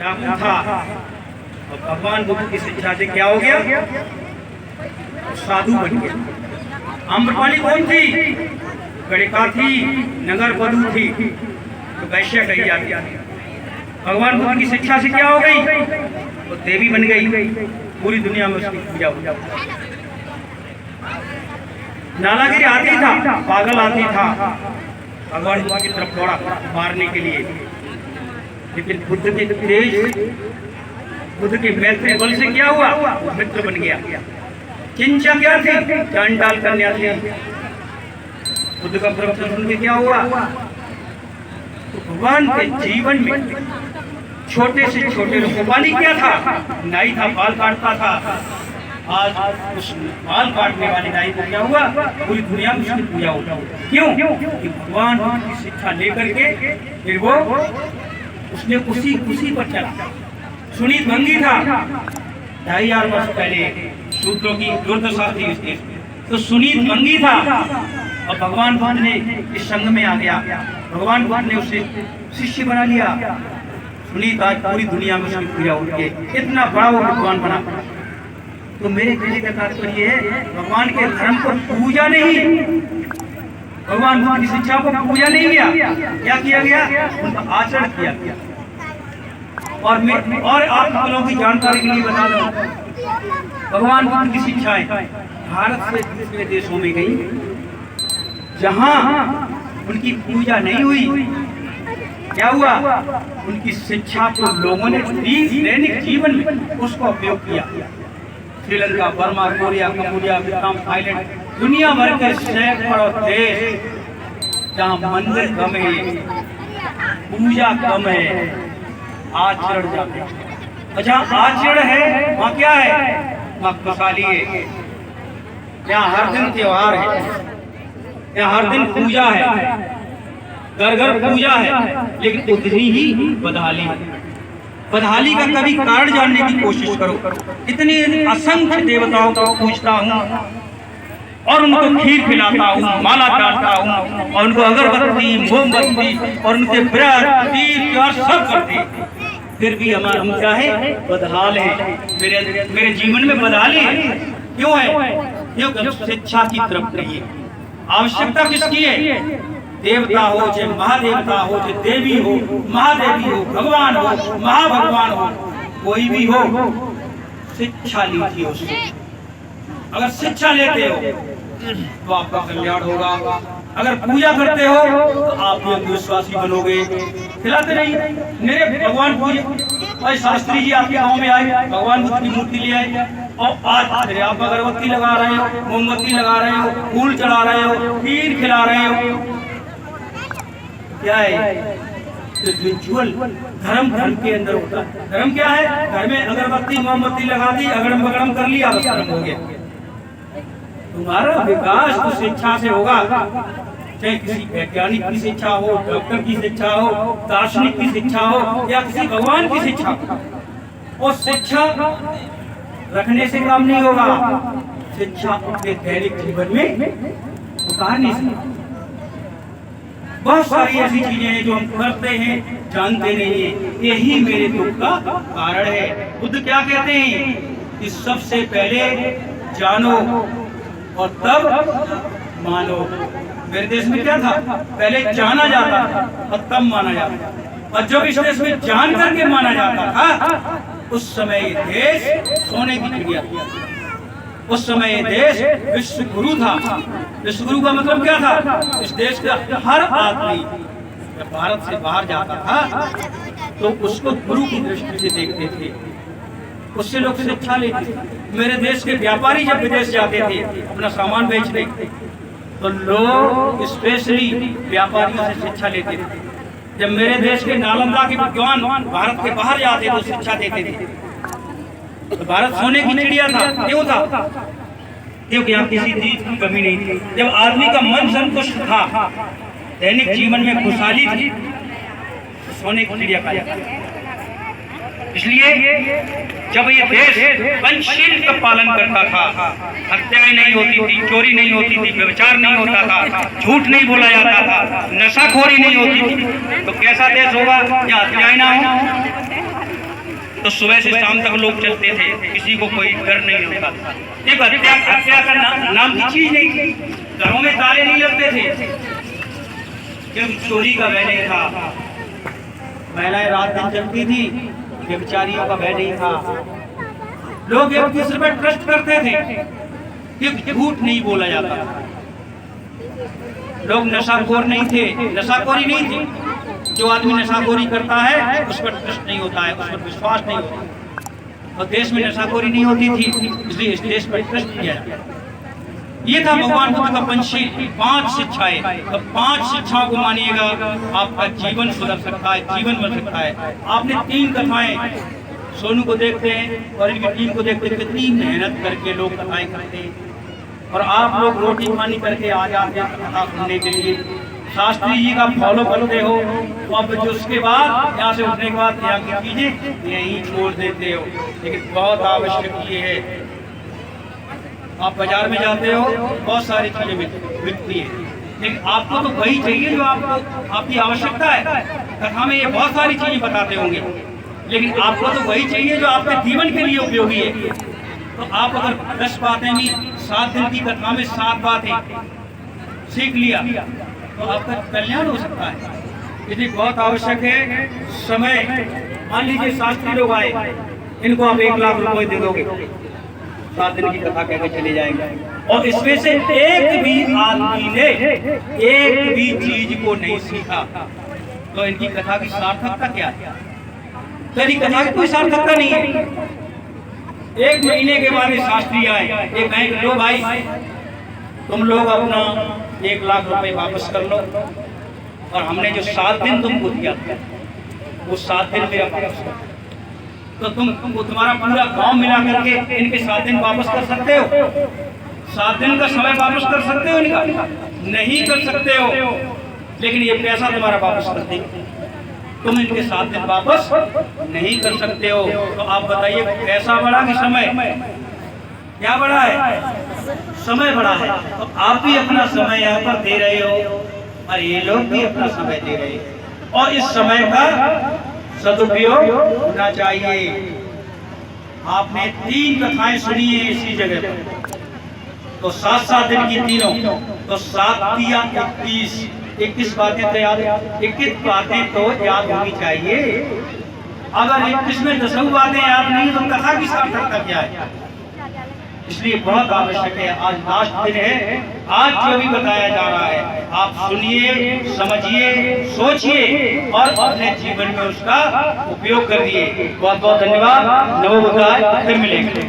ब्राह्मण था और भगवान बुद्ध की शिक्षा से क्या हो गया, साधु बन गया। आम्रपाली कौन थी, गणिका थी, नगर वधू थी, तो वैश्य कही जाती। भगवान बुद्ध की शिक्षा से क्या हो गई, तो देवी बन गई, पूरी दुनिया में उसकी पूजा हो जाती। नालागिरी आती था, पागल आती था भगवान बुद्ध की तरफ दौड़ा मारने के लिए, लेकिन बुद्ध के तेज, बुद्ध के मैत्री बल से क्या हुआ, मित्र बन गया। किंचा क्या थी, चांडाल कन्या थी। बुद्ध का प्रवचन सुन के क्या हुआ, तो भगवान के जीवन में छोटे से छोटे गोपाली क्या था, नाई था, बाल काटता था। आज उस बाल काटने वाली नाई को क्या हुआ, पूरी दुनिया में उसकी पूजा होता। क्यों, कि भगवान की शिक्षा लेकर के फिर वो उसने उसी पर चला। सुनीत भंगी था, 2500 वर्ष पहले शूद्रों की दुर्दशा थी इस देश में, तो सुनीत भंगी था और भगवान बुद्ध ने इस संघ में आ गया। भगवान बुद्ध ने उसे शिष्य बना लिया। सुनीत आज पूरी दुनिया में उसकी पूजा होती है, इतना बड़ा वो भगवान बना। तो मेरे कहने का तात्पर्य है, भगवान के धर्म को पूजा नहीं, भगवान बुद्ध की शिक्षा को पूजा नहीं किया, क्या किया गया, उनका आचरण किया गया। और आप लोगों की जानकारी के लिए बता दूं, भगवान बुद्ध की शिक्षाएं भारत से दूसरे देशों में गई, जहां उनकी पूजा नहीं हुई, क्या हुआ, उनकी शिक्षा को लोगों ने दैनिक जीवन में उसको उपयोग किया। Sri Lanka, Burma, Korea, Cambodia, Vietnam, Thailand, दुनिया भर के सैकड़ों देश जहाँ मंदिर कम है, पूजा कम है, आचरण जाते हैं। जहाँ आचरण है वहाँ क्या है, वहाँ खुशहाली है। यहाँ हर दिन त्योहार है, यहाँ हर दिन पूजा है, घर घर पूजा है, लेकिन उतनी ही बदहाली है। बदहाली का कभी कारण जानने की कोशिश करो। इतने असंख्य देवताओं को पूजता हूँ और उनको खीर खिलाता हूँ, माला डालता हूँ और उनको अगरबत्ती, मोमबत्ती और उनके व्रत, तीर त्योहार सब करते, फिर भी हम क्या है, बदहाल है। मेरे जीवन में बदहाली है। क्यों है, क्योंकि शिक्षा की तरफ नहीं है। आवश्यकता किसकी है, देवता हो चाहे महादेवता हो, चाहे देवी हो, महादेवी हो, भगवान हो, महाभगवान हो, कोई भी हो, शिक्षा लीजिए उससे। अगर शिक्षा लेते हो तो आपका कल्याण होगा। अगर पूजा करते हो तो आप भी अंधविश्वासी बनोगे। खिलाते नहीं, मेरे भगवान पूजे, भाई शास्त्री जी आपके गांव में आए, भगवान बुद्ध की मूर्ति ले आए और आज मेरे आप अगरबत्ती लगा रहे हो, मोमबत्ती लगा रहे हो, फूल चढ़ा रहे हो, खीर खिला रहे हो, क्या है, रिचुअल। धर्म के अंदर होता है। धर्म क्या है, घर में अगरबत्ती मोमबत्ती लगा दी, अगड़म बगड़म कर लिया, बस धर्म हो गया। तुम्हारा विकास तो शिक्षा से होगा, चाहे किसी वैज्ञानिक की शिक्षा हो, डॉक्टर की शिक्षा हो, दार्शनिक की शिक्षा हो या किसी भगवान की शिक्षा। और शिक्षा रखने से काम नहीं होगा, शिक्षा अपने दैनिक जीवन में उतारने से। बहुत सारी ऐसी चीजें हैं जो हम करते हैं, जानते नहीं है, यही मेरे दुख का कारण है। बुद्ध क्या कहते हैं कि सबसे पहले जानो और तब मानो। मेरे देश में क्या था, पहले जाना जाता था और तब माना जाता था, और जब इस देश में जान करके माना जाता था, उस समय ये देश सोने की चिड़िया थी। उस समय ये देश विश्व गुरु था। विश्व गुरु का मतलब क्या था, इस देश का हर आदमी जब भारत से बाहर जाता था तो उसको गुरु की दृष्टि से देखते थे, उससे लोग शिक्षा लेते थे। मेरे देश के व्यापारी जब विदेश जाते थे अपना सामान बेचने, तो लोग स्पेशली व्यापारियों से शिक्षा लेते थे। जब मेरे देश के नालंदा के विद्वान भारत के बाहर जाते तो शिक्षा देते थे। तो भारत सोने की चिड़िया था। क्यों था, क्योंकि यहाँ किसी चीज की कमी नहीं थी। जब आदमी का मन संतुष्ट था, दैनिक जीवन में खुशहाली थी, तो सोने की चिड़िया कहा जाता। इसलिए जब ये देश पंचशील का पालन करता था, हत्याएं नहीं होती थी, चोरी नहीं होती थी, व्यभिचार नहीं होता था, झूठ नहीं बोला जाता था, नशाखोरी नहीं होती थी, तो कैसा देश होगा, क्या हत्याएं ना हो, तो सुबह से शाम तक लोग चलते थे, किसी को कोई डर नहीं होता था। एक हत्या का नाम की चीज नहीं थी, घरों में ताले नहीं लगते थे, क्योंकि चोरी का भय नहीं था, महिलाएं रात दिन चलती थी, व्यभिचारियों का भय नहीं था, लोग एक दूसरे पर ट्रस्ट करते थे, कि झूठ नहीं बोला जाता, लोग नशाखोर नहीं थे, नशाखोरी नहीं थी। जो आदमी नशाखोरी करता है उस पर ट्रस्ट नहीं होता है, उस पर विश्वास नहीं होता, और देश में नशाखोरी नहीं होती थी, इसलिए इस देश पर ट्रस्ट किया जाता। ये था भगवान बुद्ध का पंचशील, 5 शिक्षाएं। तो 5 शिक्षाओं को मानिएगा, आपका जीवन सुधर सकता है, जीवन बन सकता है। आपने 3 कथाएं, सोनू को देखते हैं और इनकी टीम को देखते हैं, कितनी मेहनत करके लोग कथाएं करते हैं, और आप लोग रोटी पानी करके आ जाते हैं कथा सुनने के लिए, शास्त्री जी का फॉलो करते हो, अब जो उसके बाद यहाँ से उठने के बाद यहाँ की चीजें यहीं छोड़ देते हो। लेकिन बहुत आवश्यक ये है, आप बाजार में जाते हो, बहुत सारी चीजें बिकती है, लेकिन आपको तो वही चाहिए जो आपको आपकी आवश्यकता है। कथा में ये बहुत सारी चीजें बताते होंगे, लेकिन आपको तो वही चाहिए जो आपके जीवन के लिए उपयोगी है। तो आप अगर 10 बातें भी 7 दिन की कथा में 7 बातें सीख लिया तो आपका कल्याण हो सकता है। इसलिए बहुत आवश्यक है समय। मान लीजिए शास्त्री लोग आए, इनको आप 1 लाख रुपए दे दोगे, 7 दिन की कथा कहकर चले जाएंगे, और इसमें से एक भी आदमी ने एक भी चीज को नहीं सीखा, तो इनकी कथा की सार्थकता क्या है? तो इनकी कथा की कोई सार्थकता नहीं है। 1 महीने के बाद शास्त्री आए, ये कहें लो भाई तुम लोग अपना 1 लाख रुपए वापस कर लो, और हमने जो 7 दिन तुमको दिया था वो 7 दिन मेरा वापस कर, तो तुम्हारा पूरा गांव मिला करके इनके 7 दिन वापस कर सकते हो? 7 दिन का समय वापस कर सकते हो इनका? नहीं कर सकते हो, लेकिन ये पैसा तुम्हारा वापस कर देंगे, तुम इनके 7 दिन वापस नहीं कर सकते हो। तो आप बताइए पैसा बढ़ा कि समय? क्या बढ़ा है? समय बढ़ा है। तो आप भी अपना समय यहाँ पर दे रहे हो, और ये लोग भी अपना समय दे रहे हैं, और इस समय का सदुपयोग होना चाहिए। आपने 3 कथाएं सुनी है इसी जगह पर, तो 7-7 दिन की तीनों, तो 7 या 21 बातें तो याद, 21 बातें तो याद होनी चाहिए। अगर 21 में 10 बातें याद नहीं तो कथा की सार्थकता क्या है? इसलिए बहुत आवश्यक है, आज लास्ट दिन है, आज जो भी बताया जा रहा है आप सुनिए, समझिए, सोचिए और अपने जीवन में उसका उपयोग करिए। बहुत बहुत धन्यवाद। नमो बुद्धाय। फिर मिलेंगे।